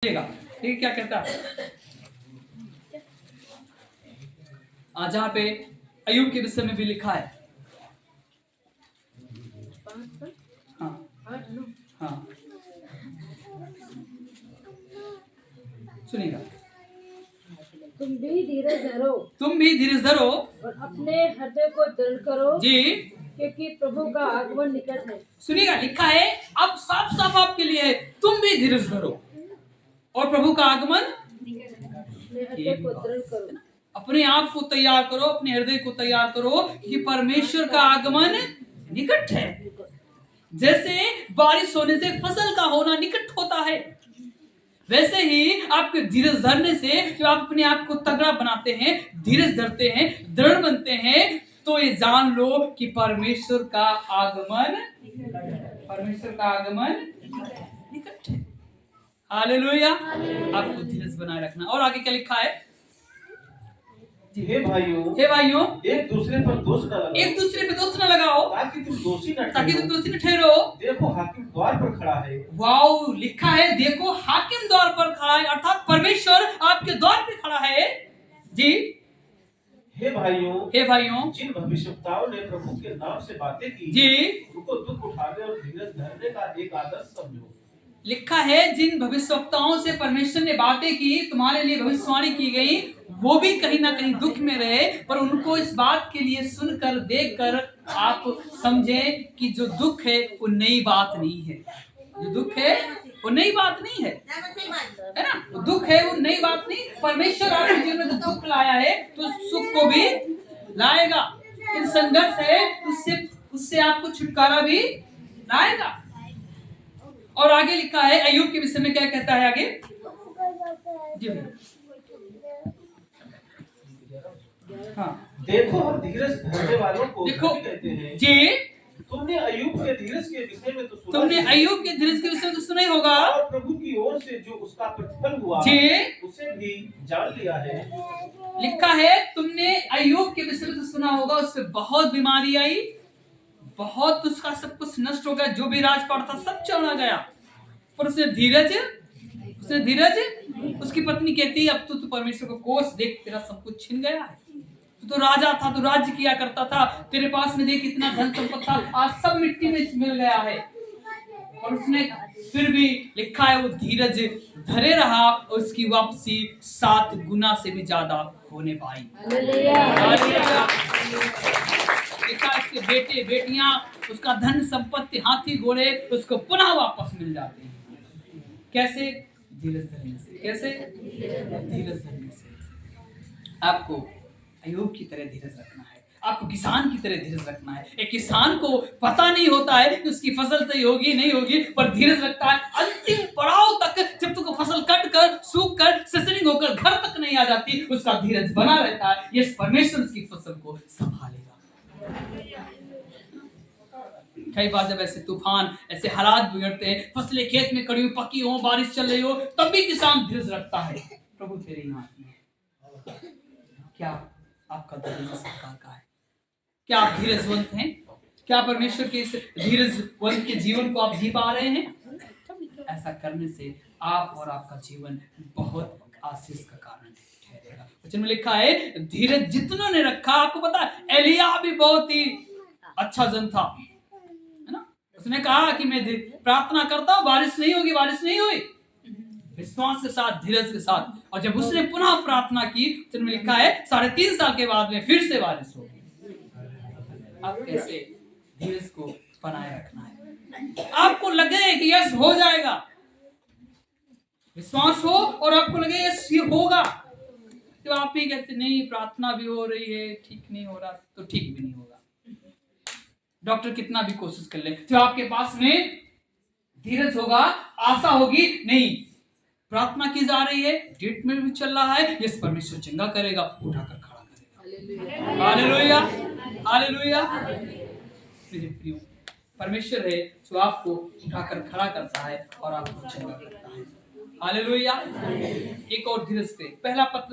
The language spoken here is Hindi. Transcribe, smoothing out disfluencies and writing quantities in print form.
ठीक, क्या कहता है जहाँ पे अय्यूब के विषय में भी लिखा है। हाँ हाँ, सुनिएगा। तुम भी धीरज धरो और अपने हृदय को दृढ़ करो जी, क्योंकि प्रभु का आगमन निकट है। सुनिएगा, लिखा है अब साफ साफ आपके लिए है, तुम भी धीरज धरो और प्रभु का आगमन अपने हृदय को दृढ़ करो। अपने आप को तैयार करो, अपने हृदय को तैयार करो कि परमेश्वर का आगमन निकट है। जैसे बारिश होने से फसल का होना निकट होता है, वैसे ही आपके धीरज धरने से जो आप अपने आप को तगड़ा बनाते हैं, धीरज धरते हैं, दृढ़ बनते हैं, तो ये जान लो कि परमेश्वर का आगमन निकट है। हालेलुया। आपको धीरज बनाए रखना। और आगे क्या लिखा है? हे भाइयों, एक दूसरे पर दोष न लगाओ ताकि तुम दोषी न ठहरो। देखो हाकिम द्वार पर खड़ा है। वाओ, लिखा है देखो हाकिम द्वार पर खड़ा है, अर्थात परमेश्वर आपके द्वार पे खड़ा है जी। हे भाइयों, जिन भविष्यवक्ताओं ने प्रभु के नाम से बातें की जी, उनको दुख उठाने और धीरज धरने का एक आदर्श समझो। लिखा है जिन भविष्यवक्ताओं से परमेश्वर ने बातें की, तुम्हारे लिए भविष्यवाणी की गई, वो भी कहीं ना कहीं दुख में रहे, पर उनको इस बात के लिए सुनकर देखकर आप समझें कि जो दुख है वो नई बात नहीं है। जो दुख है वो नई बात नहीं है ना? वो दुख है वो नई बात नहीं। परमेश्वर आपके जीवन में जो दुख लाया है तो सुख को भी लाएगा। इन संघर्ष है उससे आपको छुटकारा भी लाएगा। और आगे लिखा है अय्यूब के विषय में, क्या कहता है आगे जी? हाँ, देखो हम धीरज धरने वालों को कहते हैं जी। तुमने अय्यूब के धीरज के विषय में तो सुना ही होगा। और प्रभु की ओर से जो उसका प्रतिफल हुआ जी, उसे भी जान लिया है। लिखा है तुमने अय्यूब के विषय में तो सुना होगा, उससे बहुत बीमारी आई, बहुत उसका सब कुछ नष्ट हो गया, जो भी राजपाट था सब चला गया, पर उसने धीरज। उसकी पत्नी कहती अब तो परमेश्वर को कोस, देख तेरा सब कुछ छिन गया है, तो राजा था, तो राज्य किया करता था, तेरे पास में देख इतना धन संपत्ति था, आज सब मिट्टी में मिल गया है। और उसने फिर भी लिखा है वो धीरज धरे रहा और उसकी वापसी 7 गुना से भी ज्यादा होने पाई। लिखा इसके बेटे बेटियां, उसका धन संपत्ति, हाथी घोड़े उसको पुनः वापस मिल जाते हैं। कैसे? धीरज धरने से। कैसे? धीरज धरने से। आपको अय्यूब की तरह धीरज रखना है, आपको किसान की तरह धीरज रखना है। एक किसान को पता नहीं होता है कि उसकी फसल सही होगी नहीं होगी, पर धीरज रखता है अंतिम पड़ाव तक, जब तक फसल कट कर सूख कर ससरिंग होकर घर तक नहीं आ जाती, उसका धीरज बना रहता है। ये परमेश्वर उसकी फसल को संभालेगा। कई बार जब ऐसे तूफान, ऐसे हालात बिगड़ते हैं, फसलें खेत में खड़ी हो, पकी हो, बारिश चल रही हो, तब भी किसान धीरज रखता है। प्रभु तेरे ही हाथ में है। क्या आपका धीरज इस प्रकार का है? क्या आप धीरजवंत हैं? क्या परमेश्वर के इस धीरजवंत के जीवन को आप जी पा रहे हैं? ऐसा करने से आप और आपका जीवन बहुत आशीष का कारण ठहरेगा। वचन में लिखा है धीरज जितनों ने रखा, आपको पता है एलिया भी बहुत ही अच्छा जन था, है ना? उसने कहा कि मैं प्रार्थना करता हूं, बारिश नहीं होगी, बारिश नहीं हुई, विश्वास के साथ, धीरज के साथ। और जब उसने पुनः प्रार्थना की, तो में लिखा है 3.5 साल के बाद में फिर से बारिश होगी। आप कैसे धीरज को बनाए रखना है? आपको लगे कि यस हो जाएगा, विश्वास हो और आपको लगे यस ये होगा, तो आप ही कहते नहीं प्रार्थना भी हो रही है, ठीक नहीं हो रहा, तो ठीक भी नहीं होगा। डॉक्टर कितना भी कोशिश कर ले, जो आपके पास में धीरज होगा, आशा होगी, नहीं प्रार्थना की जा रही है, ट्रीटमेंट भी चल रहा है, यस परमेश्वर चंगा करेगा, उठाकर खड़ा करेगा। Hallelujah, hallelujah. मेरे प्रियो, परमेश्वर है जो आपको उठाकर खड़ा करता है और आपको चंगा करता है। हालेलुया। एक और धीरज पे पहला पत्र